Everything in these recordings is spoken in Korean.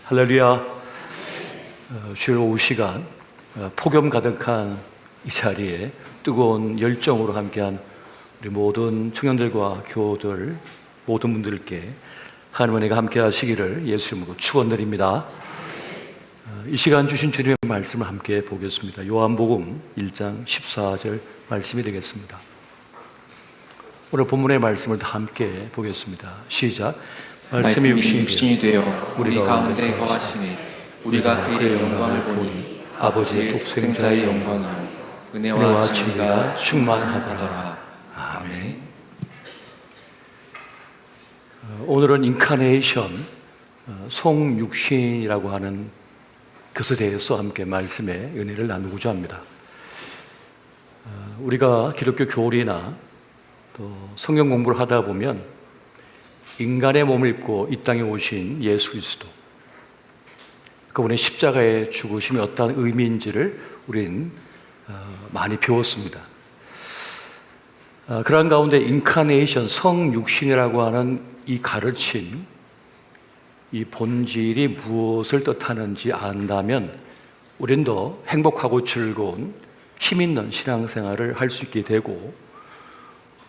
할렐루야. 주일 오후 시간 폭염 가득한 이 자리에 뜨거운 열정으로 함께한 우리 모든 청년들과 교우들 모든 분들께 하나님 은혜가 함께 하시기를 예수 이름으로 축원드립니다. 이 시간 주신 주님의 말씀을 함께 보겠습니다. 요한복음 1장 14절 말씀이 되겠습니다. 오늘 본문의 말씀을 다 함께 보겠습니다. 시작. 말씀이 육신이 되어 우리 가운데 거하시니 우리가 그의 영광을 보니 아버지의 독생자의 영광이요 은혜와 진리가 충만하더라. 아멘. 오늘은 인카네이션, 성육신이라고 하는 것에 대해서 함께 말씀의 은혜를 나누고자 합니다. 우리가 기독교 교리나 또 성경 공부를 하다 보면 인간의 몸을 입고 이 땅에 오신 예수 그리스도, 그분의 십자가의 죽으심이 어떤 의미인지를 우리는 많이 배웠습니다. 그런 가운데 인카네이션, 성육신이라고 하는 이 가르침, 이 본질이 무엇을 뜻하는지 안다면 우린 더 행복하고 즐거운 힘있는 신앙생활을 할 수 있게 되고,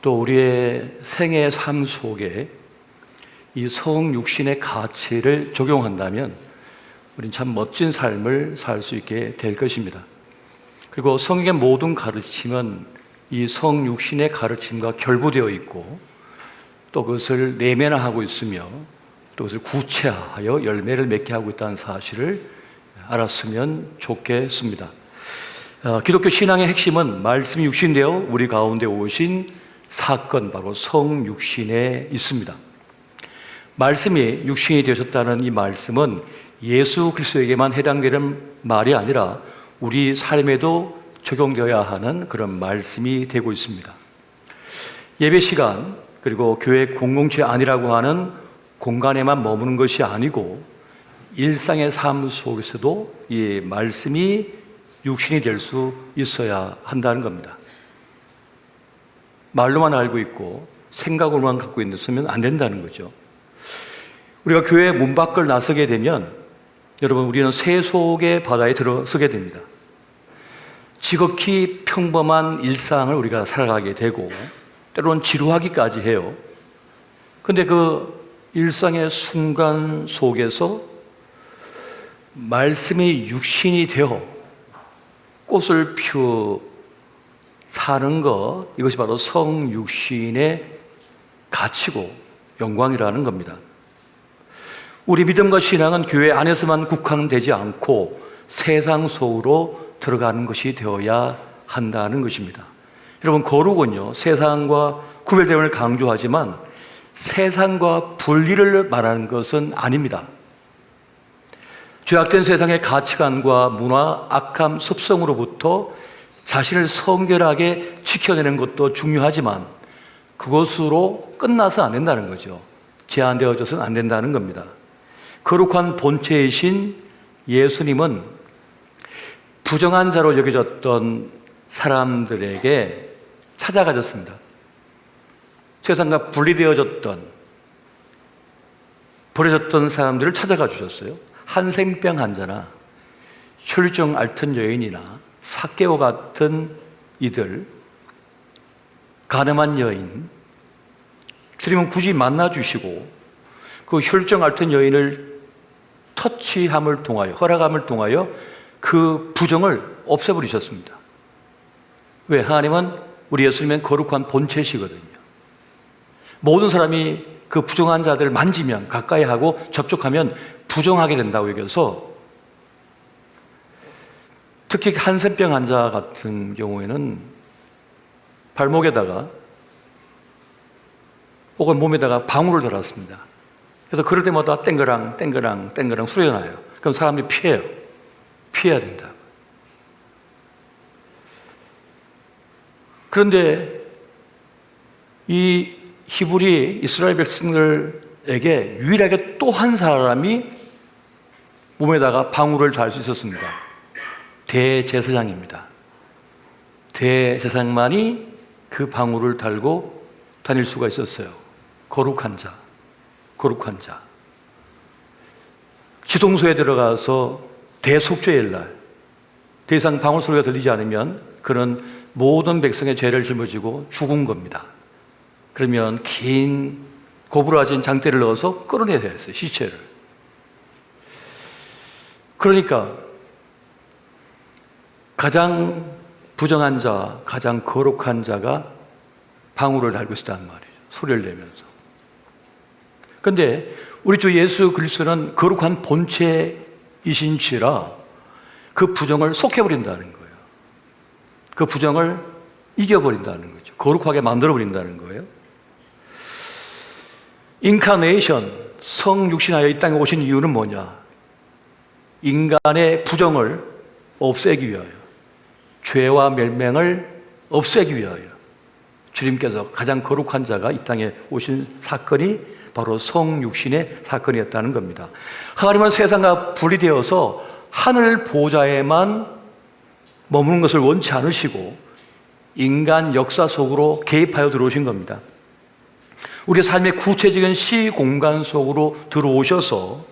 또 우리의 생애 삶 속에 이 성육신의 가치를 적용한다면 우린 참 멋진 삶을 살 수 있게 될 것입니다. 그리고 성경의 모든 가르침은 이 성육신의 가르침과 결부되어 있고, 또 그것을 내면화하고 있으며 또 그것을 구체화하여 열매를 맺게 하고 있다는 사실을 알았으면 좋겠습니다. 기독교 신앙의 핵심은 말씀이 육신되어 우리 가운데 오신 사건, 바로 성육신에 있습니다. 말씀이 육신이 되셨다는 이 말씀은 예수 그리스도에게만 해당되는 말이 아니라 우리 삶에도 적용되어야 하는 그런 말씀이 되고 있습니다. 예배 시간, 그리고 교회 공동체 안이라고 하는 공간에만 머무는 것이 아니고 일상의 삶 속에서도 이 말씀이 육신이 될 수 있어야 한다는 겁니다. 말로만 알고 있고 생각으로만 갖고 있으면 안 된다는 거죠. 우리가 교회 문 밖을 나서게 되면 여러분, 우리는 새 속의 바다에 들어서게 됩니다. 지극히 평범한 일상을 우리가 살아가게 되고 때로는 지루하기까지 해요. 그런데 그 일상의 순간 속에서 말씀이 육신이 되어 꽃을 피워 사는 것, 이것이 바로 성육신의 가치고 영광이라는 겁니다. 우리 믿음과 신앙은 교회 안에서만 국한되지 않고 세상 속으로 들어가는 것이 되어야 한다는 것입니다. 여러분, 거룩은요, 세상과 구별됨을 강조하지만 세상과 분리를 말하는 것은 아닙니다. 죄악된 세상의 가치관과 문화, 악함, 습성으로부터 자신을 성결하게 지켜내는 것도 중요하지만 그것으로 끝나서 안 된다는 거죠. 제한되어져서는 안 된다는 겁니다. 거룩한 본체이신 예수님은 부정한 자로 여겨졌던 사람들에게 찾아가셨습니다. 세상과 분리되어졌던, 버려졌던 사람들을 찾아가 주셨어요. 한센병 환자나 혈증 앓던 여인이나 삭개와 같은 이들, 가늠한 여인, 주님은 굳이 만나주시고 그 혈증 앓던 여인을 터치함을 통하여, 허락함을 통하여 그 부정을 없애버리셨습니다. 왜? 하나님은 우리 예수님은 거룩한 본체시거든요. 모든 사람이 그 부정한 자들을 만지면, 가까이 하고 접촉하면 부정하게 된다고 여겨서, 특히 한센병 환자 같은 경우에는 발목에다가 혹은 몸에다가 방울을 달았습니다. 그래서 그럴 때마다 땡그랑 땡그랑 땡그랑 소리가 나요. 그럼 사람들이 피해요. 피해야 된다. 그런데 이 히브리 이스라엘 백성들에게 유일하게 또 한 사람이 몸에다가 방울을 달 수 있었습니다. 대제사장입니다. 대제사장만이 그 방울을 달고 다닐 수가 있었어요. 거룩한 자, 거룩한 자. 지동소에 들어가서 대속죄일 날 더 이상 방울 소리가 들리지 않으면 그는 모든 백성의 죄를 짊어지고 죽은 겁니다. 그러면 긴 고부라진 장대를 넣어서 끌어내야 했어요, 시체를. 그러니까 가장 부정한 자, 가장 거룩한 자가 방울을 달고 있었단 말이에요, 소리를 내면서. 그런데 우리 주 예수 그리스도는 거룩한 본체이신지라 그 부정을 속해버린다는 거예요. 그 부정을 이겨버린다는 거죠. 거룩하게 만들어버린다는 거예요. 인카네이션, 성육신하여 이 땅에 오신 이유는 뭐냐? 인간의 부정을 없애기 위하여, 죄와 멸망을 없애기 위하여 주님께서 가장 거룩한 자가 이 땅에 오신 사건이 바로 성육신의 사건이었다는 겁니다. 하나님은 세상과 분리되어서 하늘 보좌에만 머무는 것을 원치 않으시고 인간 역사 속으로 개입하여 들어오신 겁니다. 우리 삶의 구체적인 시공간 속으로 들어오셔서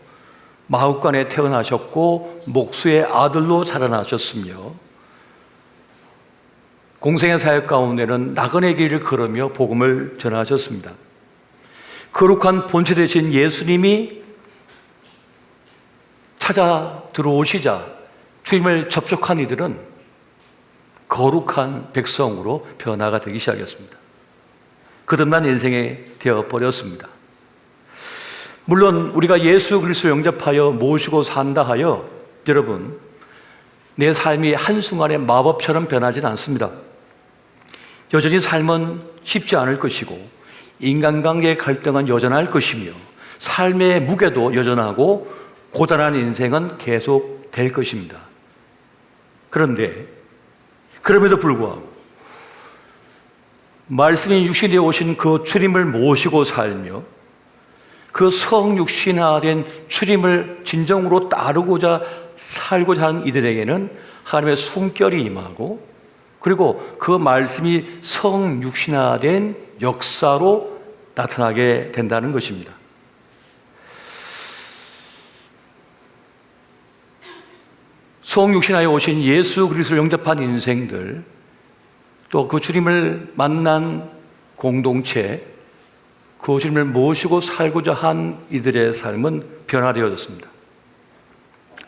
마흑간에 태어나셨고 목수의 아들로 자라나셨으며 공생의 사역 가운데는 나그네 길을 걸으며 복음을 전하셨습니다. 거룩한 본체 되신 예수님이 찾아 들어오시자 주님을 접촉한 이들은 거룩한 백성으로 변화가 되기 시작했습니다. 거듭난 인생이 되어버렸습니다. 물론 우리가 예수 그리스도를 영접하여 모시고 산다 하여 여러분, 내 삶이 한순간에 마법처럼 변하지는 않습니다. 여전히 삶은 쉽지 않을 것이고 인간관계의 갈등은 여전할 것이며 삶의 무게도 여전하고 고단한 인생은 계속 될 것입니다. 그런데 그럼에도 불구하고 말씀이 육신에 오신 그 주님을 모시고 살며 그 성육신화된 주님을 진정으로 따르고자 살고자 하는 이들에게는 하나님의 숨결이 임하고 그리고 그 말씀이 성육신화된 역사로 나타나게 된다는 것입니다. 성육신하여 오신 예수 그리스도를 영접한 인생들, 또 그 주님을 만난 공동체, 그 주님을 모시고 살고자 한 이들의 삶은 변화되어졌습니다.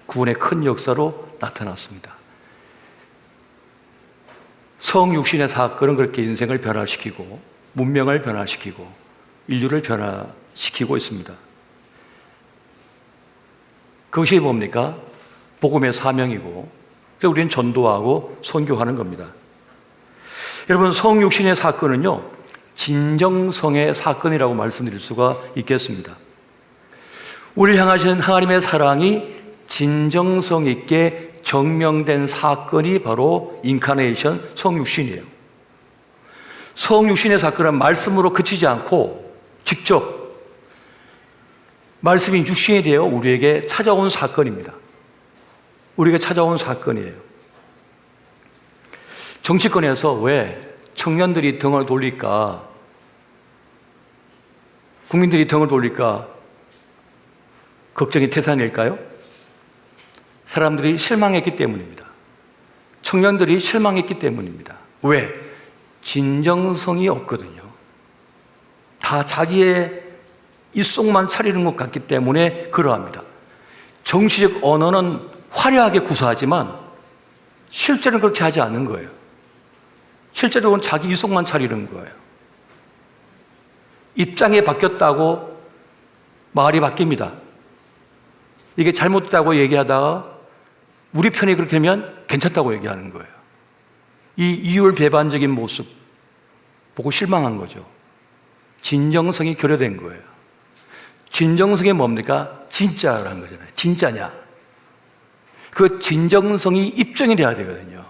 구원의 큰 역사로 나타났습니다. 성육신의 사건은 그렇게 인생을 변화시키고 문명을 변화시키고 인류를 변화시키고 있습니다. 그것이 뭡니까? 복음의 사명이고 우리는 전도하고 선교하는 겁니다. 여러분, 성육신의 사건은요 진정성의 사건이라고 말씀드릴 수가 있겠습니다. 우리를 향하신 하나님의 사랑이 진정성 있게 정명된 사건이 바로 인카네이션, 성육신이에요. 성육신의 사건은 말씀으로 그치지 않고 직접 말씀이 육신이 되어 우리에게 찾아온 사건입니다. 우리에게 찾아온 사건이에요. 정치권에서 왜 청년들이 등을 돌릴까? 국민들이 등을 돌릴까? 걱정이 태산일까요? 사람들이 실망했기 때문입니다. 청년들이 실망했기 때문입니다. 왜? 진정성이 없거든요. 다 자기의 입속만 차리는 것 같기 때문에 그러합니다. 정치적 언어는 화려하게 구사하지만 실제로는 그렇게 하지 않는 거예요. 실제로는 자기 입속만 차리는 거예요. 입장이 바뀌었다고 말이 바뀝니다. 이게 잘못됐다고 얘기하다가 우리 편이 그렇게 하면 괜찮다고 얘기하는 거예요. 이 이율배반적인 모습 보고 실망한 거죠. 진정성이 결여된 거예요. 진정성이 뭡니까? 진짜라는 거잖아요. 진짜냐? 그 진정성이 입증이 돼야 되거든요.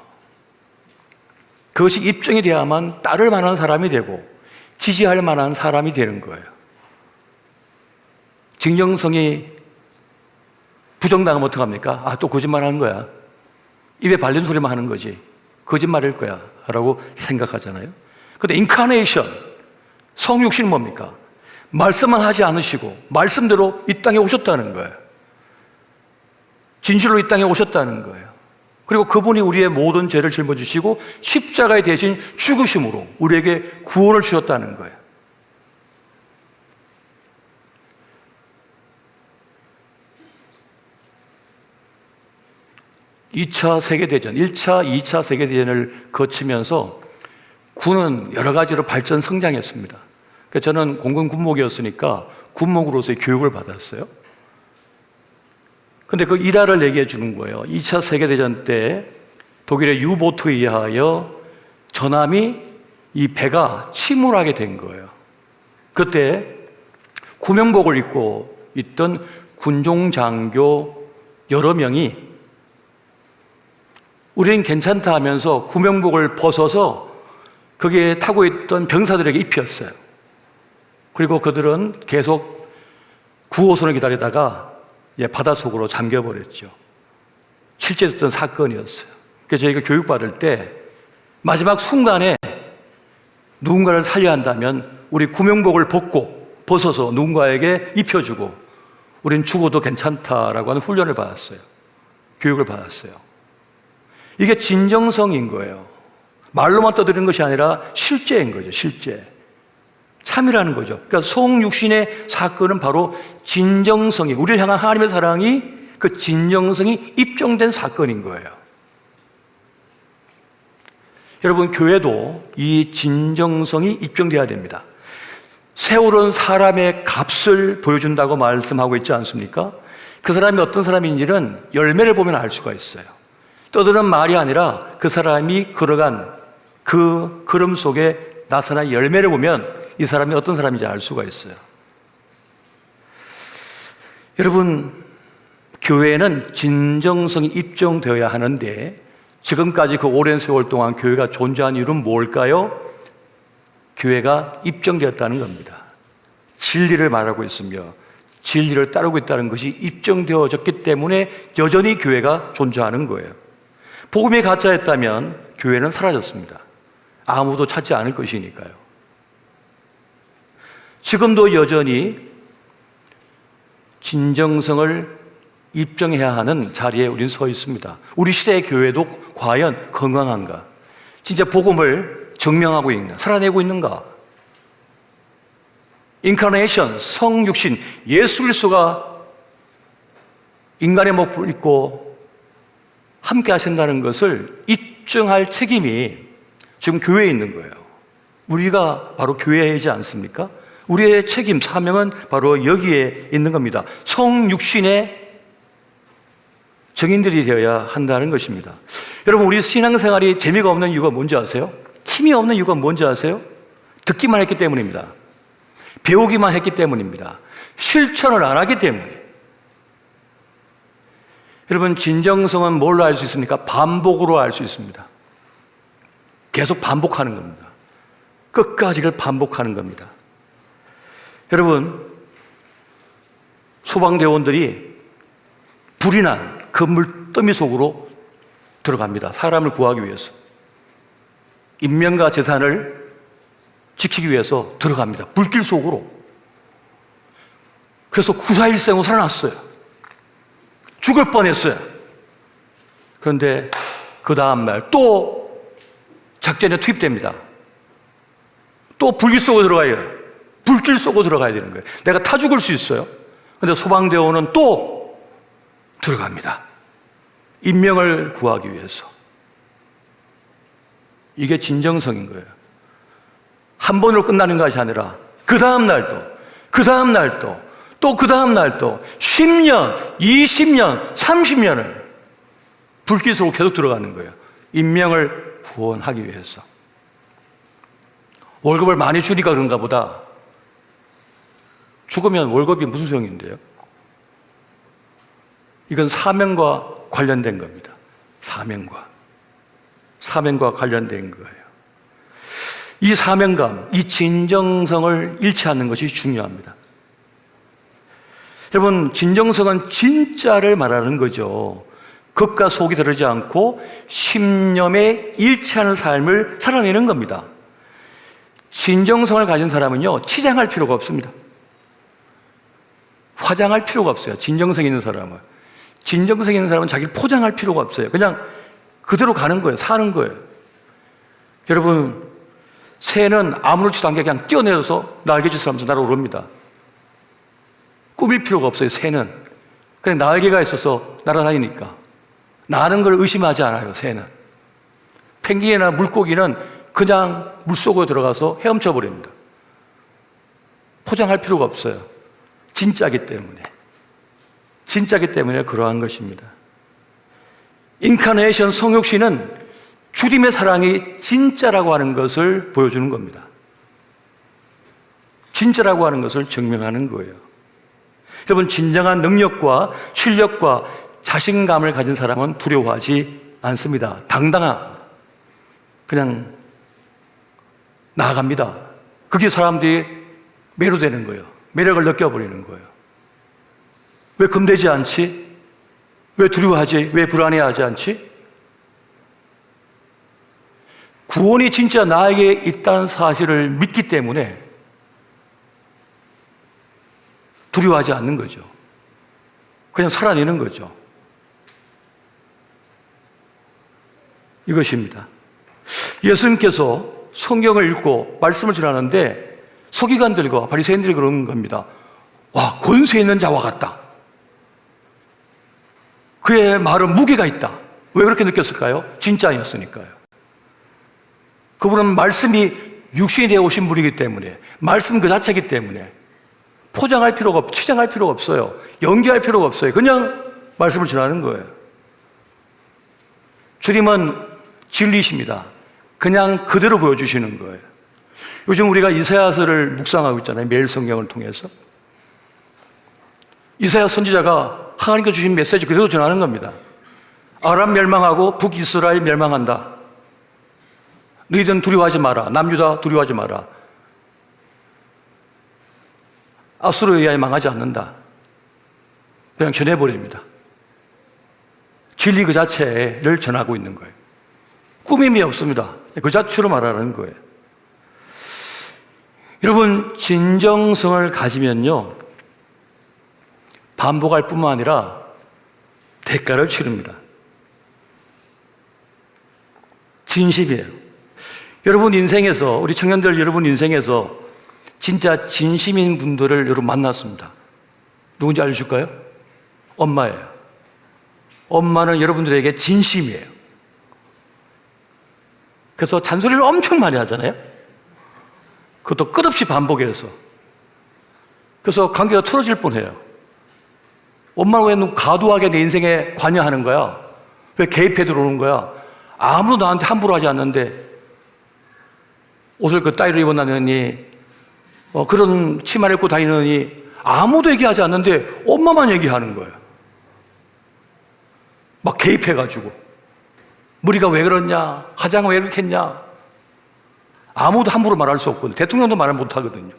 그것이 입증이 돼야만 따를 만한 사람이 되고 지지할 만한 사람이 되는 거예요. 진정성이 부정당하면 어떡합니까? 아, 또 거짓말 하는 거야. 입에 발린 소리만 하는 거지. 거짓말일 거야. 라고 생각하잖아요. 근데 인카네이션, 성육신은 뭡니까? 말씀만 하지 않으시고 말씀대로 이 땅에 오셨다는 거예요. 진실로 이 땅에 오셨다는 거예요. 그리고 그분이 우리의 모든 죄를 짊어지시고 십자가에 대신 죽으심으로 우리에게 구원을 주셨다는 거예요. (2차) 세계대전, 1차, 2차 세계대전을 거치면서 군은 여러 가지로 발전 성장했습니다. 그러니까 저는 공군 군목이었으니까 군목으로서의 교육을 받았어요. 근데 그 일화를 얘기해 주는 거예요. 2차 세계대전 때 독일의 유보트에 의하여 전함이 이 배가 침몰하게 된 거예요. 그때 구명복을 입고 있던 군종 장교 여러 명이 우리는 괜찮다 하면서 구명복을 벗어서 거기에 타고 있던 병사들에게 입혔어요. 그리고 그들은 계속 구호선을 기다리다가 바닷속으로 잠겨버렸죠. 실제 있었던 사건이었어요. 그래서 저희가 교육받을 때 마지막 순간에 누군가를 살려야 한다면 우리 구명복을 벗어서 누군가에게 입혀주고 우린 죽어도 괜찮다라고 하는 훈련을 받았어요. 교육을 받았어요. 이게 진정성인 거예요. 말로만 떠드는 것이 아니라 실제인 거죠. 실제. 참이라는 거죠. 그러니까 성육신의 사건은 바로 진정성이, 우리를 향한 하나님의 사랑이 그 진정성이 입증된 사건인 거예요. 여러분, 교회도 이 진정성이 입증되어야 됩니다. 세월은 사람의 값을 보여준다고 말씀하고 있지 않습니까? 그 사람이 어떤 사람인지는 열매를 보면 알 수가 있어요. 떠드는 말이 아니라 그 사람이 걸어간 그 걸음 속에 나타난 열매를 보면 이 사람이 어떤 사람인지 알 수가 있어요. 여러분, 교회는 진정성이 입증되어야 하는데 지금까지 그 오랜 세월 동안 교회가 존재한 이유는 뭘까요? 교회가 입증되었다는 겁니다. 진리를 말하고 있으며 진리를 따르고 있다는 것이 입증되어졌기 때문에 여전히 교회가 존재하는 거예요. 복음이 가짜였다면 교회는 사라졌습니다. 아무도 찾지 않을 것이니까요. 지금도 여전히 진정성을 입증해야 하는 자리에 우리는 서 있습니다. 우리 시대의 교회도 과연 건강한가? 진짜 복음을 증명하고 있나? 살아내고 있는가? 인카네이션, 성육신, 예수 그리스도가 인간의 몸을 입고 함께 하신다는 것을 입증할 책임이 지금 교회에 있는 거예요. 우리가 바로 교회이지 않습니까? 우리의 책임, 사명은 바로 여기에 있는 겁니다. 성육신의 증인들이 되어야 한다는 것입니다. 여러분, 우리 신앙생활이 재미가 없는 이유가 뭔지 아세요? 힘이 없는 이유가 뭔지 아세요? 듣기만 했기 때문입니다. 배우기만 했기 때문입니다. 실천을 안 하기 때문에. 여러분, 진정성은 뭘로 알 수 있습니까? 반복으로 알 수 있습니다. 계속 반복하는 겁니다. 끝까지 그걸 반복하는 겁니다. 여러분, 소방대원들이 불이 난 그 물더미 속으로 들어갑니다. 사람을 구하기 위해서. 인명과 재산을 지키기 위해서 들어갑니다. 불길 속으로. 그래서 941생으로 살아났어요. 죽을 뻔했어요. 그런데 그 다음날 또 작전에 투입됩니다. 또 불길 속으로 들어가야 해요. 불길 속으로 들어가야 되는 거예요. 내가 타 죽을 수 있어요. 그런데 소방대원은 또 들어갑니다. 인명을 구하기 위해서. 이게 진정성인 거예요. 한 번으로 끝나는 것이 아니라 그 다음 날도, 그 다음 날도, 또 그 다음 날도 10년, 20년, 30년을 불길 속으로 계속 들어가는 거예요. 인명을 구원하기 위해서. 월급을 많이 주니까 그런가 보다. 죽으면 월급이 무슨 소용인데요? 이건 사명과 관련된 겁니다. 사명과 관련된 거예요. 이 사명감, 이 진정성을 잃지 않는 것이 중요합니다. 여러분, 진정성은 진짜를 말하는 거죠. 겉과 속이 다르지 않고 신념에 잃지 않은 삶을 살아내는 겁니다. 진정성을 가진 사람은요, 치장할 필요가 없습니다. 화장할 필요가 없어요. 진정성 있는 사람은. 진정성 있는 사람은 자기를 포장할 필요가 없어요. 그냥 그대로 가는 거예요. 사는 거예요. 여러분, 새는 아무렇지도 않게 그냥 뛰어내려서 날개짓을 하면서 날아오릅니다. 꾸밀 필요가 없어요. 새는 그냥 날개가 있어서 날아다니니까. 나는 걸 의심하지 않아요. 새는. 펭귄이나 물고기는 그냥 물속으로 들어가서 헤엄쳐 버립니다. 포장할 필요가 없어요. 진짜기 때문에 그러한 것입니다. 인카네이션 성육신은 주님의 사랑이 진짜라고 하는 것을 보여주는 겁니다. 진짜라고 하는 것을 증명하는 거예요. 여러분, 진정한 능력과 실력과 자신감을 가진 사람은 두려워하지 않습니다. 당당합니다. 그냥 나아갑니다. 그게 사람들이 매료되는 거예요. 매력을 느껴버리는 거예요. 왜 금되지 않지? 왜 두려워하지? 왜 불안해하지 않지? 구원이 진짜 나에게 있다는 사실을 믿기 때문에 두려워하지 않는 거죠. 그냥 살아내는 거죠. 이것입니다. 예수님께서 성경을 읽고 말씀을 전하는데 서기관들과 바리새인들이 그러는 겁니다. 와, 권세 있는 자와 같다. 그의 말은 무게가 있다. 왜 그렇게 느꼈을까요? 진짜였으니까요. 그분은 말씀이 육신이 되어 오신 분이기 때문에, 말씀 그 자체이기 때문에 포장할 필요가 없고 치장할 필요가 없어요. 연기할 필요가 없어요. 그냥 말씀을 전하는 거예요. 주님은 진리십니다. 그냥 그대로 보여주시는 거예요. 요즘 우리가 이사야서를 묵상하고 있잖아요. 매일 성경을 통해서. 이사야 선지자가 하나님께서 주신 메시지 그대로 전하는 겁니다. 아람 멸망하고 북이스라엘 멸망한다. 너희들은 두려워하지 마라. 남유다 두려워하지 마라. 아수르에 의하여 망하지 않는다. 그냥 전해버립니다. 진리 그 자체를 전하고 있는 거예요. 꾸밈이 없습니다. 그 자체로 말하는 거예요. 여러분, 진정성을 가지면요, 반복할 뿐만 아니라 대가를 치릅니다. 진심이에요. 여러분 인생에서, 우리 청년들 여러분 인생에서 진짜 진심인 분들을 여러분 만났습니다. 누군지 알려줄까요? 엄마예요. 엄마는 여러분들에게 진심이에요. 그래서 잔소리를 엄청 많이 하잖아요. 그것도 끝없이 반복해서. 그래서 관계가 틀어질 뻔해요. 엄마는 왜 과도하게 내 인생에 관여하는 거야? 왜 개입해 들어오는 거야? 아무도 나한테 함부로 하지 않는데 옷을 그 따위로 입어다니니 그런 치마를 입고 다니느니 아무도 얘기하지 않는데 엄마만 얘기하는 거예요. 막 개입해가지고 머리가 왜 그렇냐, 화장은 왜 이렇게 했냐, 아무도 함부로 말할 수 없거든요. 대통령도 말을 못하거든요.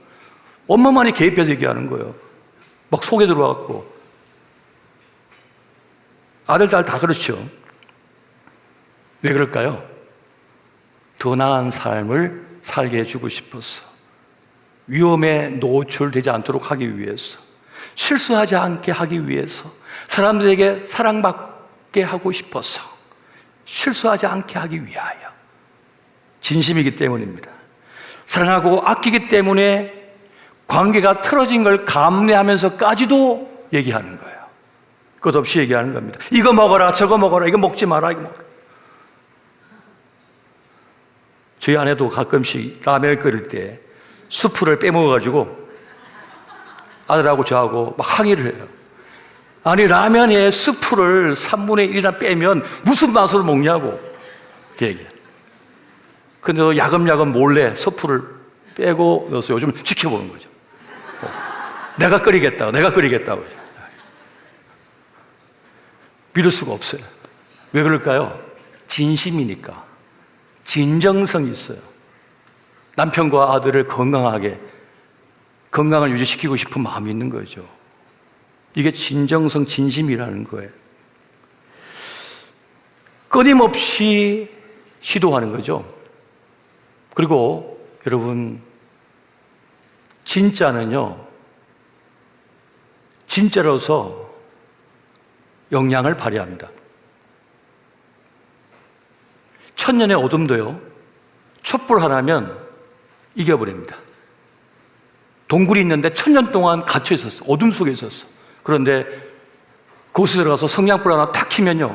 엄마만이 개입해서 얘기하는 거예요. 막 속에 들어와갖고. 아들, 딸 다 그렇죠. 왜 그럴까요? 더 나은 삶을 살게 해주고 싶어서, 위험에 노출되지 않도록 하기 위해서, 실수하지 않게 하기 위해서, 사람들에게 사랑받게 하고 싶어서, 실수하지 않게 하기 위하여, 진심이기 때문입니다. 사랑하고 아끼기 때문에 관계가 틀어진 걸 감내하면서까지도 얘기하는 거예요. 끝없이 얘기하는 겁니다. 이거 먹어라, 저거 먹어라, 이거 먹지 마라, 이거 먹어라. 저희 아내도 가끔씩 라면을 끓일 때 수프를 빼먹어가지고 아들하고 저하고 막 항의를 해요. 아니, 라면에 수프를 3분의 1이나 빼면 무슨 맛으로 먹냐고 이렇게 얘기해요. 근데 야금야금 몰래 수프를 빼고 넣어서 요즘 지켜보는 거죠. 내가 끓이겠다고. 믿을 수가 없어요. 왜 그럴까요? 진심이니까. 진정성이 있어요. 남편과 아들을 건강을 유지시키고 싶은 마음이 있는 거죠. 이게 진정성, 진심이라는 거예요. 끊임없이 시도하는 거죠. 그리고 여러분, 진짜는요, 진짜로서 영향을 발휘합니다. 천년의 어둠도요, 촛불 하나면 이겨버립니다. 동굴이 있는데 천년 동안 갇혀 있었어. 어둠 속에 있었어. 그런데 그곳에 들어가서 성냥불 하나 탁 켜면요,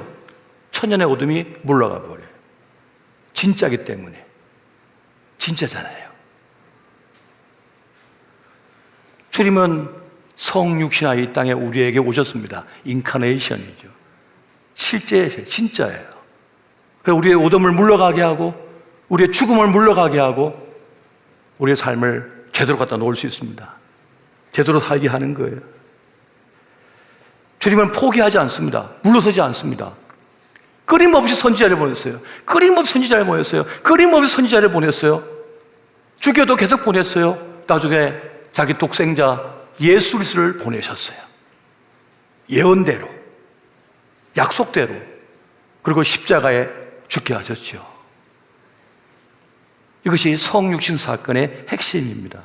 천년의 어둠이 물러가 버려요. 진짜기 때문에. 진짜잖아요. 주님은 성육신하 이 땅에 우리에게 오셨습니다. 인카네이션이죠. 실제예요. 진짜예요. 그래서 우리의 어둠을 물러가게 하고, 우리의 죽음을 물러가게 하고, 우리의 삶을 제대로 갖다 놓을 수 있습니다. 제대로 살게 하는 거예요. 주님은 포기하지 않습니다. 물러서지 않습니다. 끊임없이 선지자를 보냈어요. 끊임없이 선지자를 보냈어요. 끊임없이 선지자를 보냈어요. 죽여도 계속 보냈어요. 나중에 자기 독생자 예수 그리스도를 보내셨어요. 예언대로, 약속대로, 그리고 십자가에 죽게 하셨죠. 이것이 성육신 사건의 핵심입니다.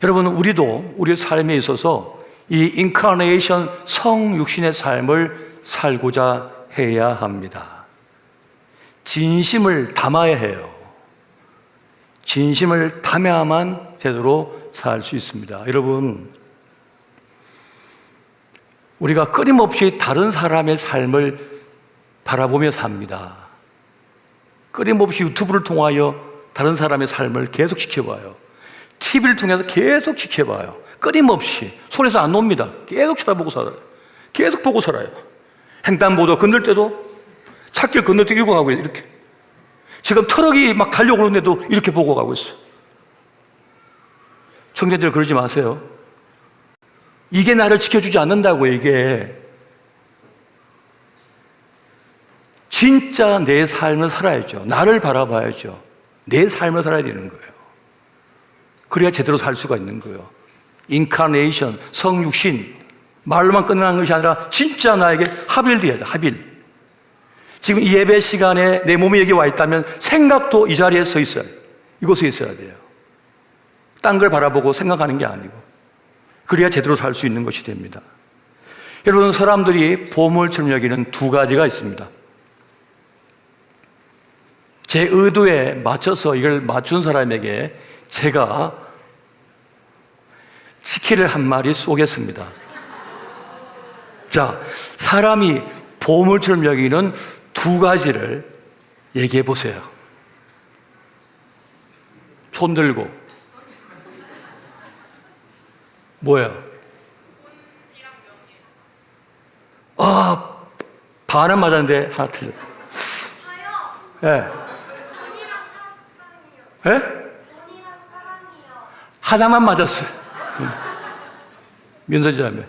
여러분, 우리도 우리의 삶에 있어서 이 인카네이션 성육신의 삶을 살고자 해야 합니다. 진심을 담아야 해요. 진심을 담아야만 제대로 살 수 있습니다. 여러분, 우리가 끊임없이 다른 사람의 삶을 바라보며 삽니다. 끊임없이 유튜브를 통하여 다른 사람의 삶을 계속 지켜봐요. TV를 통해서 계속 지켜봐요. 끊임없이 손에서 안 놉니다. 계속 쳐다보고 살아요. 계속 보고 살아요. 횡단보도 건널 때도, 찻길 건널 때 이러고 가고 이렇게. 지금 트럭이 막 달려오는데도 이렇게 보고 가고 있어요. 청년들 그러지 마세요. 이게 나를 지켜주지 않는다고요. 이게 진짜 내 삶을 살아야죠. 나를 바라봐야죠. 내 삶을 살아야 되는 거예요. 그래야 제대로 살 수가 있는 거예요. 인카네이션, 성육신, 말로만 끝나는 것이 아니라 진짜 나에게 합일돼야 돼. 합일. 지금 이 예배 시간에 내 몸이 여기 와 있다면 생각도 이 자리에 서 있어야 돼요. 이곳에 있어야 돼요. 딴 걸 바라보고 생각하는 게 아니고. 그래야 제대로 살 수 있는 것이 됩니다. 여러분, 사람들이 보물처럼 여기는 두 가지가 있습니다. 제 의도에 맞춰서 이걸 맞춘 사람에게 제가 치킨을 한 마리 쏘겠습니다. 자, 사람이 보물처럼 여기는 두 가지를 얘기해 보세요. 손 들고. 뭐예요? 아, 반은 맞았는데 하나 틀렸다. 예. 예? 하나만 맞았어요. 민서지 자매.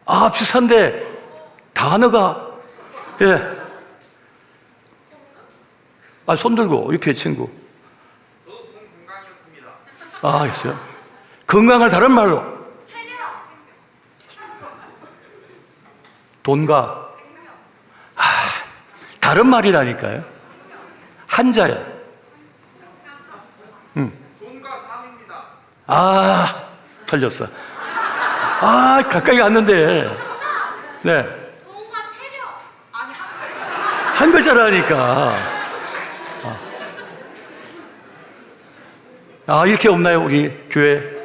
아, 비슷한데 단어가, 예. 아, 손 들고 옆에 친구. 저도 돈 건강이었습니다. 아, 알겠어요. 건강을 다른 말로. 돈과. 아, 다른 말이라니까요. 한자야. 돈과 삶입니다. 아, 틀렸어. 아, 가까이 갔는데. 네. 돈과 체력. 아니, 한 글자라니까. 아, 이렇게 없나요, 우리 교회?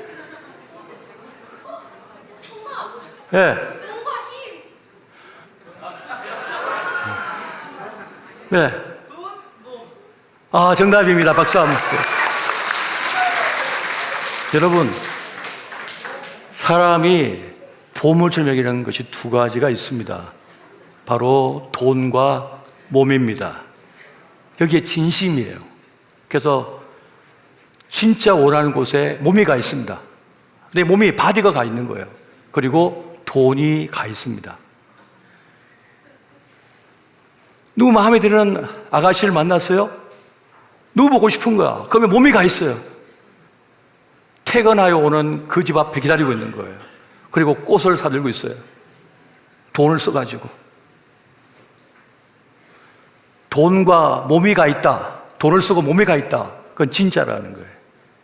예. 네. 돈과 힘. 네. 아, 정답입니다. 박수 한번 주세요. 여러분, 사람이 보물처럼 여기는 것이 두 가지가 있습니다. 바로 돈과 몸입니다. 여기에 진심이에요. 그래서 진짜 원하는 곳에 몸이 가 있습니다. 내 몸이 바디가 가 있는 거예요. 그리고 돈이 가 있습니다. 누구 마음에 드는 아가씨를 만났어요? 누구 보고 싶은 거야? 그러면 몸이 가 있어요. 퇴근하여 오는 그 집 앞에 기다리고 있는 거예요. 그리고 꽃을 사들고 있어요. 돈을 써가지고. 돈과 몸이 가 있다. 돈을 쓰고 몸이 가 있다. 그건 진짜라는 거예요.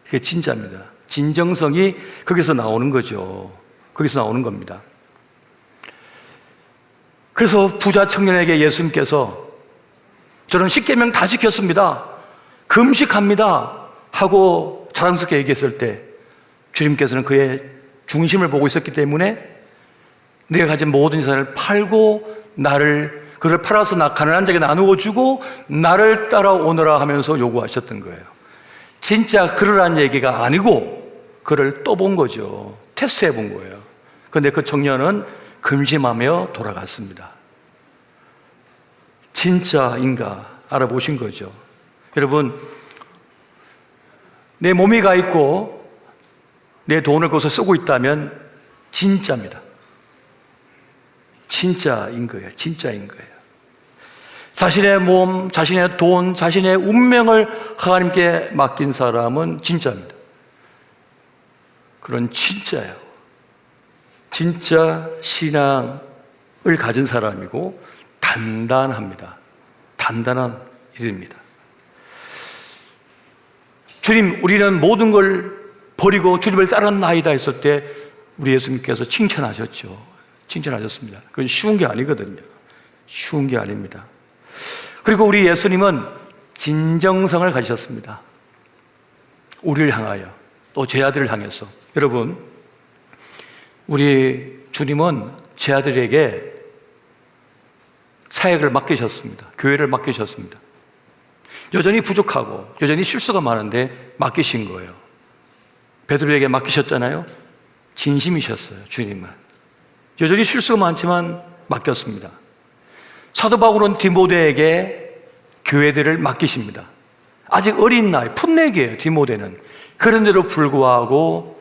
그게 진짜입니다. 진정성이 거기서 나오는 거죠. 거기서 나오는 겁니다. 그래서 부자 청년에게 예수님께서 저는 10계명 다 지켰습니다, 금식합니다 하고 자랑스럽게 얘기했을 때 주님께서는 그의 중심을 보고 있었기 때문에 내가 가진 모든 재산을 팔고 그를 팔아서 가난한 자에게 나누어 주고 나를 따라오너라 하면서 요구하셨던 거예요. 진짜 그러란 얘기가 아니고 그를 또 본 거죠. 테스트해 본 거예요. 그런데 그 청년은 근심하며 돌아갔습니다. 진짜인가 알아보신 거죠. 여러분, 내 몸이 가 있고 내 돈을 거기서 쓰고 있다면 진짜입니다. 진짜인 거예요. 진짜인 거예요. 자신의 몸, 자신의 돈, 자신의 운명을 하나님께 맡긴 사람은 진짜입니다. 그런 진짜예요. 진짜 신앙을 가진 사람이고 단단합니다. 단단한 일입니다. 주님, 우리는 모든 걸 버리고 주님을 따랐나이다 했을 때 우리 예수님께서 칭찬하셨죠. 칭찬하셨습니다. 그건 쉬운 게 아니거든요. 쉬운 게 아닙니다. 그리고 우리 예수님은 진정성을 가지셨습니다. 우리를 향하여, 또 제 아들을 향해서. 여러분, 우리 주님은 제 아들에게 사역을 맡기셨습니다. 교회를 맡기셨습니다. 여전히 부족하고 여전히 실수가 많은데 맡기신 거예요. 베드로에게 맡기셨잖아요. 진심이셨어요. 주님은 여전히 실수가 많지만 맡겼습니다. 사도 바울은 디모데에게 교회들을 맡기십니다. 아직 어린 나이, 풋내기예요. 디모데는. 그런데도 불구하고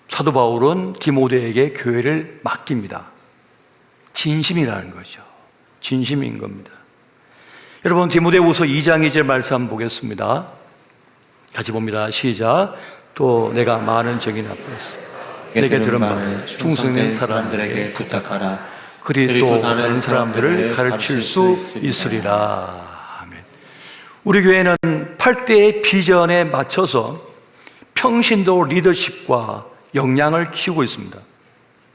사도 바울은 디모데에게 교회를 맡깁니다. 진심이라는 거죠. 진심인 겁니다. 여러분, 디모데후서 2장 2절 말씀 한번 보겠습니다. 같이 봅니다. 시작. 또 내가 많은 적인 앞에서 내게 들은 바를 충성된 사람들에게 부탁하라. 그리 또 다른 사람들을 가르칠 수 있으리라. 아멘. 우리 교회는 8대의 비전에 맞춰서 평신도 리더십과 역량을 키우고 있습니다.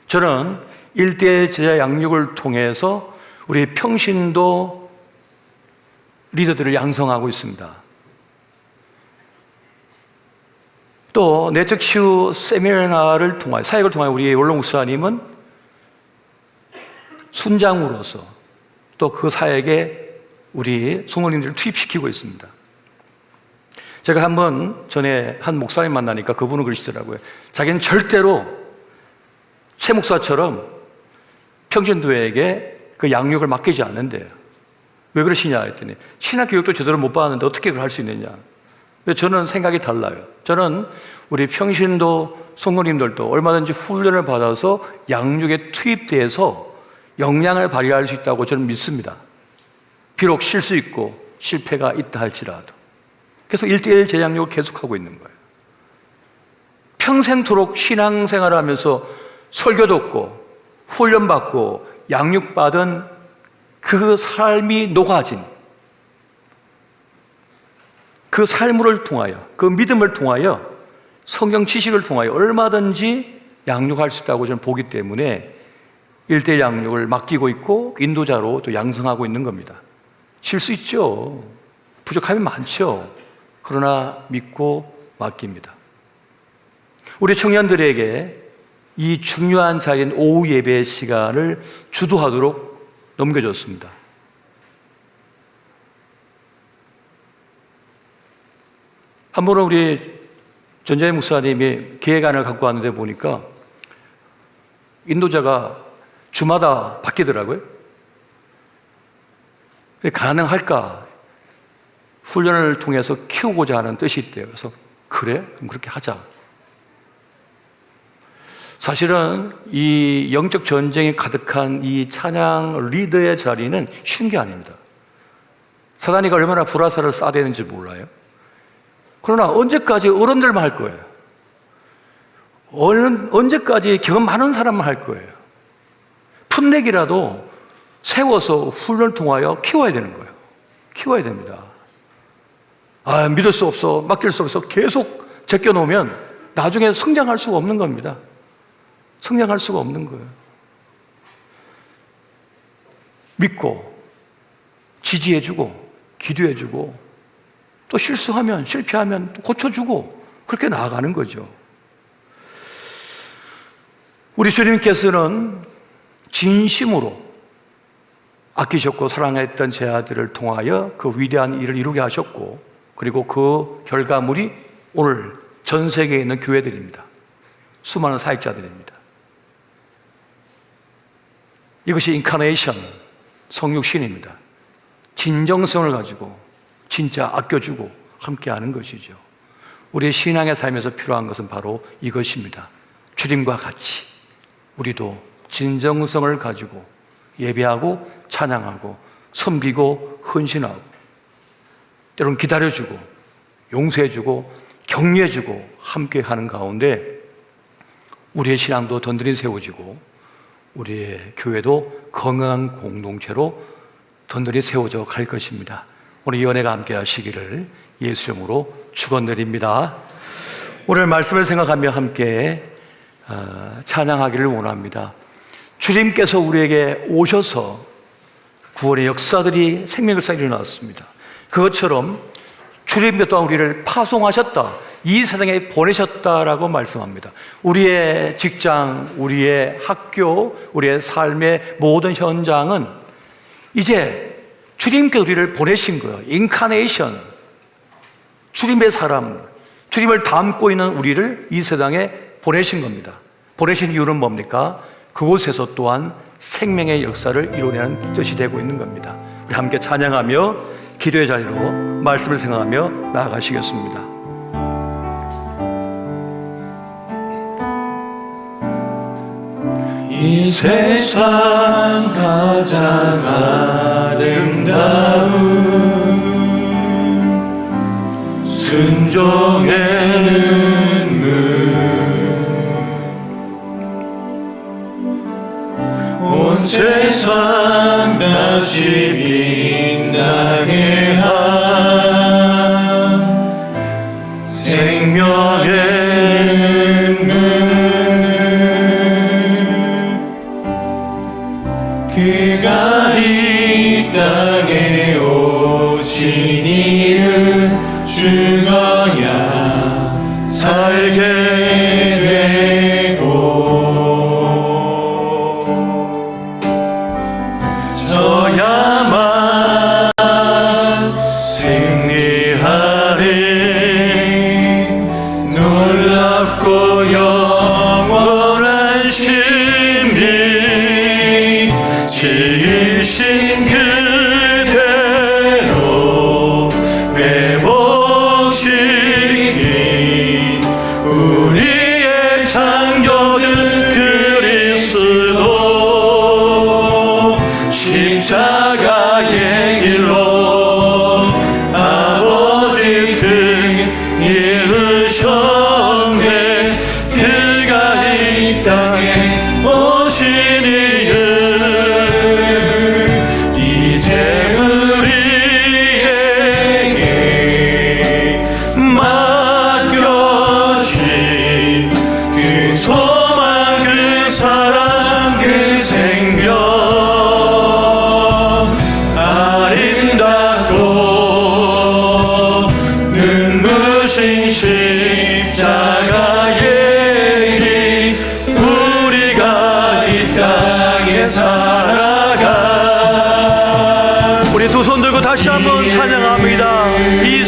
저는 1대1 제자 양육을 통해서 우리 평신도 리더들을 양성하고 있습니다. 또 내적 치유 세미나를 통하여, 사역을 통하여 우리 원로 목사님은 순장으로서 또 그 사역에 우리 성도님들을 투입시키고 있습니다. 제가 한번 전에 한 목사님 만나니까 그분은 그러시더라고요. 자기는 절대로 최 목사처럼 평신도에게 그 양육을 맡기지 않는데요. 왜 그러시냐 했더니 신학교육도 제대로 못 받았는데 어떻게 그걸 할 수 있느냐. 근데 저는 생각이 달라요. 저는 우리 평신도 성도님들도 얼마든지 훈련을 받아서 양육에 투입돼서 역량을 발휘할 수 있다고 저는 믿습니다. 비록 실수 있고 실패가 있다 할지라도. 그래서 1대1 재양육을 계속하고 있는 거예요. 평생토록 신앙생활을 하면서 설교 듣고 훈련받고 양육받은 그 삶이 녹아진 그 삶을 통하여, 그 믿음을 통하여, 성경 지식을 통하여 얼마든지 양육할 수 있다고 저는 보기 때문에 1대 양육을 맡기고 있고 인도자로 또 양성하고 있는 겁니다. 실수 있죠. 부족함이 많죠. 그러나 믿고 맡깁니다. 우리 청년들에게 이 중요한 자리인 오후 예배 시간을 주도하도록 넘겨줬습니다. 한 번은 우리 전자희 목사님이 계획안을 갖고 왔는데 보니까 인도자가 주마다 바뀌더라고요. 가능할까? 훈련을 통해서 키우고자 하는 뜻이 있대요. 그래서 그래? 그럼 그렇게 하자. 사실은 이 영적 전쟁이 가득한 이 찬양 리더의 자리는 쉬운 게 아닙니다. 사단이가 얼마나 불화살을 쏴대는지 몰라요. 그러나 언제까지 어른들만 할 거예요? 언제까지 경험 많은 사람만 할 거예요? 풋내기라도 세워서 훈련을 통하여 키워야 되는 거예요. 키워야 됩니다. 믿을 수 없어, 맡길 수 없어 계속 제껴놓으면 나중에 성장할 수가 없는 겁니다. 성장할 수가 없는 거예요. 믿고 지지해주고 기도해주고 또 실수하면 실패하면 또 고쳐주고 그렇게 나아가는 거죠. 우리 주님께서는 진심으로 아끼셨고 사랑했던 제 아들을 통하여 그 위대한 일을 이루게 하셨고, 그리고 그 결과물이 오늘 전 세계에 있는 교회들입니다. 수많은 사역자들입니다. 이것이 인카네이션, 성육신입니다. 진정성을 가지고 진짜 아껴주고 함께하는 것이죠. 우리의 신앙의 삶에서 필요한 것은 바로 이것입니다. 주님과 같이 우리도 진정성을 가지고 예배하고 찬양하고 섬기고 헌신하고, 때로는 기다려주고 용서해주고 격려해주고 함께하는 가운데 우리의 신앙도 든든히 세워지고 우리의 교회도 건강한 공동체로 든든히 세워져 갈 것입니다. 오늘 이 은혜가 함께 하시기를 예수 이름으로 축원드립니다. 오늘 말씀을 생각하며 함께 찬양하기를 원합니다. 주님께서 우리에게 오셔서 구원의 역사들이, 생명 역사가 일어났습니다. 그것처럼 주님께서 또한 우리를 파송하셨다, 이 세상에 보내셨다라고 말씀합니다. 우리의 직장, 우리의 학교, 우리의 삶의 모든 현장은 이제 주님께서 우리를 보내신 거예요. 인카네이션, 주님의 사람, 주님을 담고 있는 우리를 이 세상에 보내신 겁니다. 보내신 이유는 뭡니까? 그곳에서 또한 생명의 역사를 이루어내는 뜻이 되고 있는 겁니다. 우리 함께 찬양하며 기도의 자리로 말씀을 생각하며 나아가시겠습니다. 이 세상 가장 아름다운 순종의 눈물, 온 세상 다시 빛나게 한 생명의 눈물, 그가 이 땅에 오신 이유 죽어야 살게 되고 저야만 승리하리. 놀랍고 영원한 신비 지으신 그대로 회복시킨 우리의 창조주 그리스도, 십자가의 길로 아버지 등 이루셨네. 그가 이 땅에 오신 이유 이제 우리에게 맡겨진 그 소망, 그 사랑, 그 생명, 아름답고 눈부신 십자가의 길, 우리가 이 땅에 살아가. 우리 두 손 들고 다시 한번 찬양합니다. 이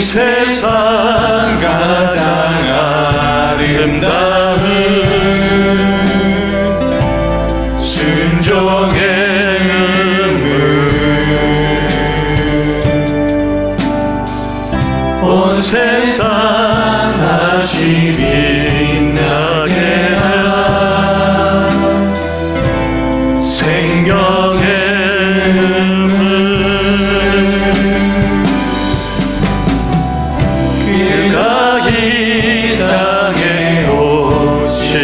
세상 가장 아름다운 순종의 눈물, 온 세상 다시 빛나게 한 생명의 그가 이 땅에 오신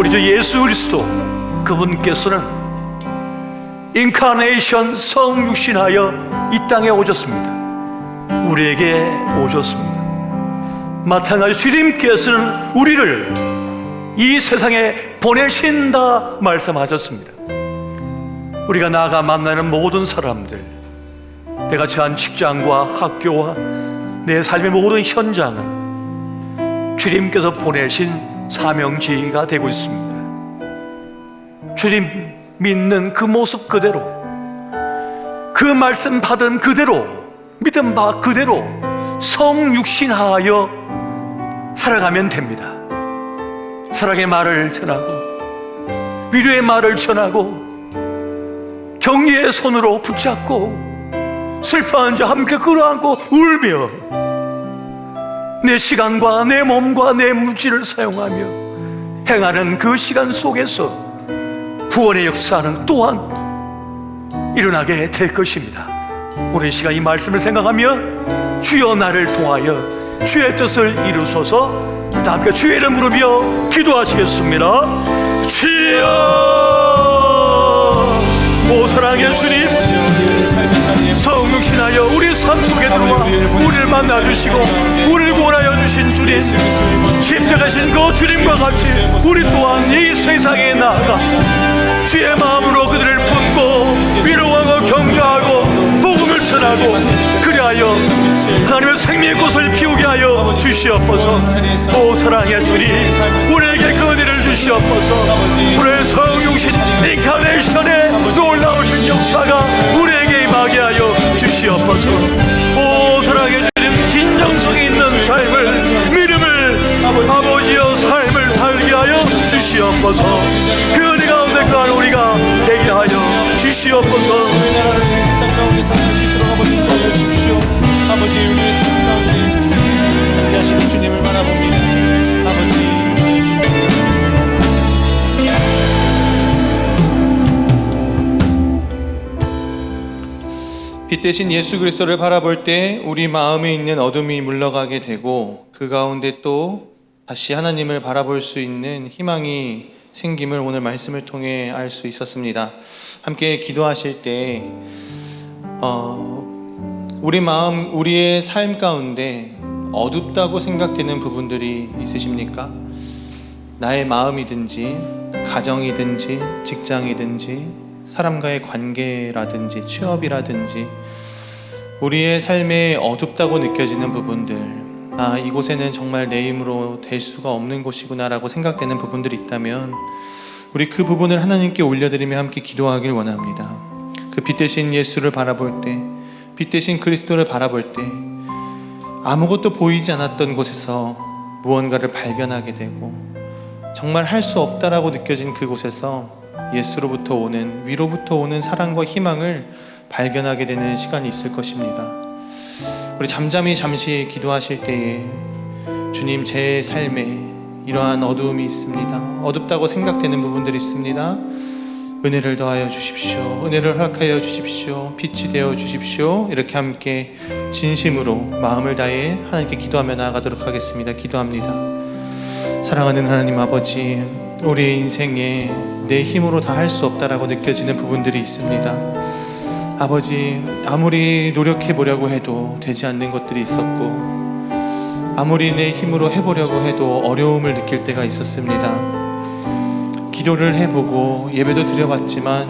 우리 주 예수 그리스도 그분께서는 인카네이션 성육신하여 이 땅에 오셨습니다. 우리에게 오셨습니다. 마찬가지 주님께서는 우리를 이 세상에 보내신다 말씀하셨습니다. 우리가 나가 만나는 모든 사람들, 내가 처한 직장과 학교와 내 삶의 모든 현장은 주님께서 보내신 사명지가 되고 있습니다. 주님 믿는 그 모습 그대로, 그 말씀 받은 그대로, 믿은 바 그대로 성육신하여 살아가면 됩니다. 사랑의 말을 전하고, 위로의 말을 전하고, 정의의 손으로 붙잡고, 슬퍼하는 자 함께 끌어안고 울며, 내 시간과 내 몸과 내 물질을 사용하며 행하는 그 시간 속에서 구원의 역사는 또한 일어나게 될 것입니다. 오늘 이 시간 이 말씀을 생각하며 주여 나를 통하여 주의 뜻을 이루소서. 다 함께 주의 이름 부르며 기도하시겠습니다. 주여, 오 사랑의 주님, 성육신하여 우리 삶 속에 들어와 우리를 만나주시고 우리를 구원하여 주신 주님, 십자가신 그 주님과 같이 우리 또한 이 세상에 나아가 주의 마음으로 그들을 품고 위로하고 격려하고 복음을 전하고, 그리하여 하나님의 생명의 꽃을 피우게 하여 주시옵소서. 오 사랑의 주님, 우리에게 그 은혜를 주시옵소서. 우리의 성육신 인카네이션의 놀라우신 역사가 우리에게 임하게 하여 주시옵소서. 오 사랑의 주님, 진정성이 있는 삶을, 믿음을, 아버지여 삶을 살게 하여 주시옵소서. 그 은혜 가운데 거한 우리가 되게 하여 주시옵소서. 아버지, 우리의 삶 가운데 함께 하시는 주님을 바라봅니다. 아버지, 빛 대신 예수 그리스도를 바라볼 때 우리 마음에 있는 어둠이 물러가게 되고, 그 가운데 또 다시 하나님을 바라볼 수 있는 희망이 생김을 오늘 말씀을 통해 알 수 있었습니다. 함께 기도하실 때 우리 마음, 우리의 삶 가운데 어둡다고 생각되는 부분들이 있으십니까? 나의 마음이든지 가정이든지 직장이든지 사람과의 관계라든지 취업이라든지 우리의 삶에 어둡다고 느껴지는 부분들, 이곳에는 정말 내 힘으로 될 수가 없는 곳이구나 라고 생각되는 부분들이 있다면 우리 그 부분을 하나님께 올려드리며 함께 기도하길 원합니다. 그 빛 대신 예수를 바라볼 때, 빛 대신 그리스도를 바라볼 때 아무것도 보이지 않았던 곳에서 무언가를 발견하게 되고, 정말 할 수 없다라고 느껴진 그곳에서 예수로부터 오는, 위로부터 오는 사랑과 희망을 발견하게 되는 시간이 있을 것입니다. 우리 잠시 기도하실 때에 주님, 제 삶에 이러한 어두움이 있습니다. 어둡다고 생각되는 부분들이 있습니다. 은혜를 더하여 주십시오. 은혜를 허락하여 주십시오. 빛이 되어 주십시오. 이렇게 함께 진심으로 마음을 다해 하나님께 기도하며 나아가도록 하겠습니다. 기도합니다. 사랑하는 하나님 아버지, 우리의 인생에 내 힘으로 다 할 수 없다라고 느껴지는 부분들이 있습니다. 아버지, 아무리 노력해 보려고 해도 되지 않는 것들이 있었고, 아무리 내 힘으로 해보려고 해도 어려움을 느낄 때가 있었습니다. 기도를 해보고 예배도 드려봤지만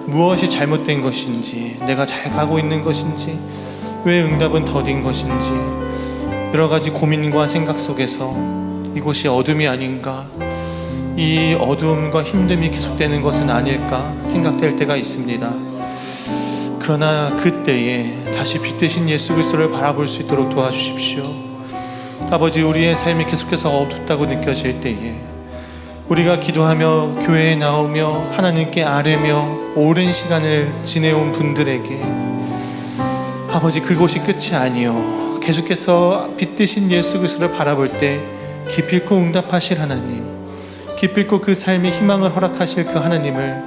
무엇이 잘못된 것인지, 내가 잘 가고 있는 것인지, 왜 응답은 더딘 것인지, 여러 가지 고민과 생각 속에서 이곳이 어둠이 아닌가, 이 어두움과 힘듦이 계속되는 것은 아닐까 생각될 때가 있습니다. 그러나 그때에 다시 빛 대신 예수 그리스도를 바라볼 수 있도록 도와주십시오. 아버지, 우리의 삶이 계속해서 어둡다고 느껴질 때에 우리가 기도하며 교회에 나오며 하나님께 아뢰며 오랜 시간을 지내온 분들에게 아버지, 그곳이 끝이 아니요, 계속해서 빛 대신 예수 그리스도를 바라볼 때 기필코 응답하실 하나님, 기필코 그 삶의 희망을 허락하실 그 하나님을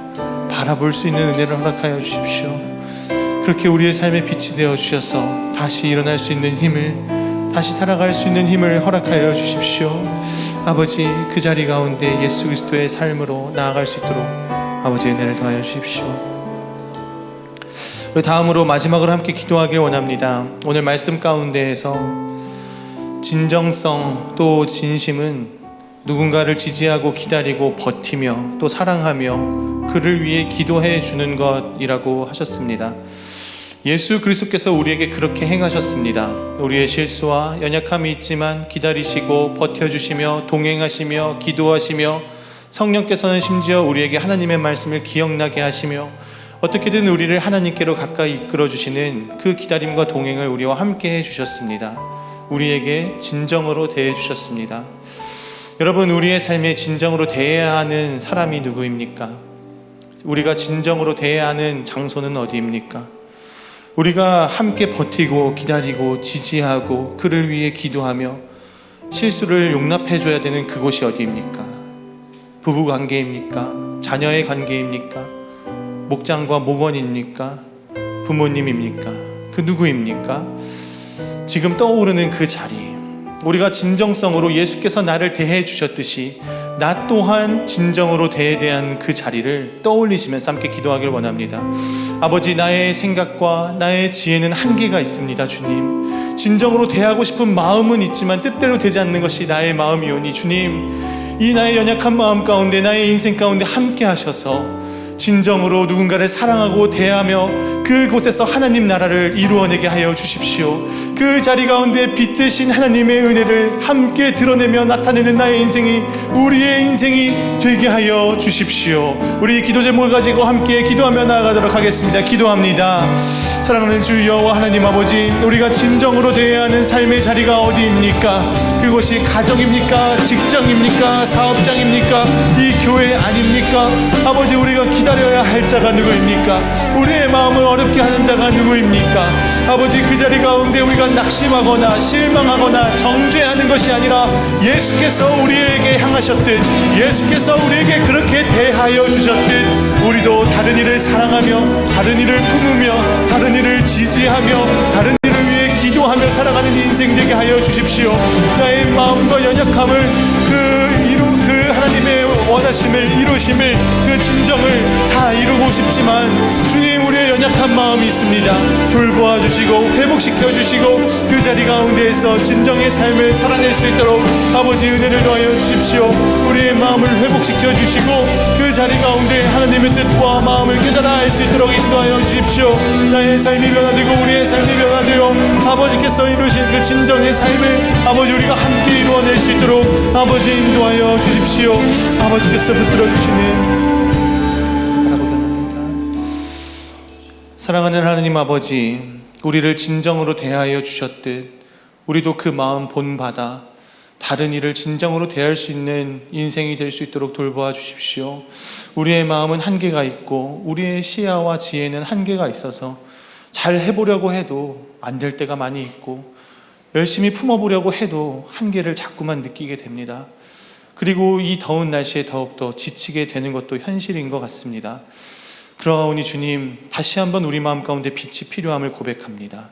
바라볼 수 있는 은혜를 허락하여 주십시오. 그렇게 우리의 삶에 빛이 되어 주셔서 다시 일어날 수 있는 힘을, 다시 살아갈 수 있는 힘을 허락하여 주십시오. 아버지 그 자리 가운데 예수 그리스도의 삶으로 나아갈 수 있도록 아버지 은혜를 더하여 주십시오. 다음으로 마지막으로 함께 기도하기 원합니다. 오늘 말씀 가운데에서 진정성 또 진심은 누군가를 지지하고 기다리고 버티며 또 사랑하며 그를 위해 기도해 주는 것이라고 하셨습니다. 예수 그리스도께서 우리에게 그렇게 행하셨습니다. 우리의 실수와 연약함이 있지만 기다리시고 버텨주시며 동행하시며 기도하시며 성령께서는 심지어 우리에게 하나님의 말씀을 기억나게 하시며 어떻게든 우리를 하나님께로 가까이 이끌어주시는 그 기다림과 동행을 우리와 함께 해주셨습니다. 우리에게 진정으로 대해주셨습니다. 여러분, 우리의 삶에 진정으로 대해야 하는 사람이 누구입니까? 우리가 진정으로 대해야 하는 장소는 어디입니까? 우리가 함께 버티고 기다리고 지지하고 그를 위해 기도하며 실수를 용납해줘야 되는 그곳이 어디입니까? 부부 관계입니까? 자녀의 관계입니까? 목장과 목원입니까? 부모님입니까? 그 누구입니까? 지금 떠오르는 그 자리, 우리가 진정성으로 예수께서 나를 대해 주셨듯이 나 또한 진정으로 대해야 하는 그 자리를 떠올리시면서 함께 기도하길 원합니다. 아버지, 나의 생각과 나의 지혜는 한계가 있습니다. 주님, 진정으로 대하고 싶은 마음은 있지만 뜻대로 되지 않는 것이 나의 마음이오니 주님, 이 나의 연약한 마음 가운데 나의 인생 가운데 함께 하셔서 진정으로 누군가를 사랑하고 대하며 그곳에서 하나님 나라를 이루어내게 하여 주십시오. 그 자리 가운데 빛되신 하나님의 은혜를 함께 드러내며 나타내는 나의 인생이, 우리의 인생이 되게 하여 주십시오. 우리 기도 제목을 가지고 함께 기도하며 나아가도록 하겠습니다. 기도합니다. 사랑하는 주 여호와 하나님 아버지, 우리가 진정으로 대해야 하는 삶의 자리가 어디입니까? 그것이 가정입니까? 직장입니까? 사업장입니까? 이 교회 아닙니까? 아버지, 우리가 기다려야 할 자가 누구입니까? 우리의 마음을 어렵게 하는 자가 누구입니까? 아버지, 그 자리 가운데 우리가 낙심하거나 실망하거나 정죄하는 것이 아니라 예수께서 우리에게 향하셨듯, 예수께서 우리에게 그렇게 대하여 주셨듯 우리도 다른 이를 사랑하며 다른 이를 품으며 다른 이를 지지하며 다른 이를 위해 기도하며 살아가는 인생 되게 하여 주십시오. 나의 마음과 연약함은 그 하나님의 원하심을 이루심을, 그 진정을 다 이루고 싶지만 주님, 우리의 연약한 마음이 있습니다. 돌보아 주시고 회복시켜 주시고 그 자리 가운데에서 진정의 삶을 살아낼 수 있도록 아버지 은혜를 더하여 주십시오. 우리의 마음을 회복시켜 주시고 그 자리 가운데 하나님의 뜻과 마음을 깨달아 알 수 있도록 인도하여 주십시오. 나의 삶이 변화되고 우리의 삶이 변화되어 아버지께서 이루신 그 진정의 삶을 아버지 우리가 함께 이루어낼 수 있도록 아버지 인도하여 주십시오. 아버지께서 붙들어 주시는 사랑하는 하나님 아버지, 우리를 진정으로 대하여 주셨듯 우리도 그 마음 본받아 다른 이를 진정으로 대할 수 있는 인생이 될 수 있도록 돌보아 주십시오. 우리의 마음은 한계가 있고 우리의 시야와 지혜는 한계가 있어서 잘 해보려고 해도 안 될 때가 많이 있고 열심히 품어보려고 해도 한계를 자꾸만 느끼게 됩니다. 그리고 이 더운 날씨에 더욱더 지치게 되는 것도 현실인 것 같습니다. 그러하오니 주님, 다시 한번 우리 마음 가운데 빛이 필요함을 고백합니다.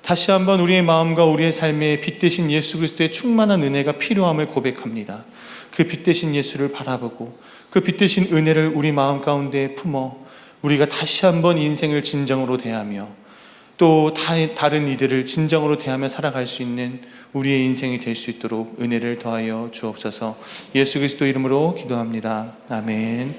다시 한번 우리의 마음과 우리의 삶에 빛 대신 예수 그리스도의 충만한 은혜가 필요함을 고백합니다. 그 빛 대신 예수를 바라보고 그 빛 대신 은혜를 우리 마음 가운데 품어 우리가 다시 한번 인생을 진정으로 대하며 또 다른 이들을 진정으로 대하며 살아갈 수 있는 우리의 인생이 될 수 있도록 은혜를 더하여 주옵소서. 예수 그리스도 이름으로 기도합니다. 아멘.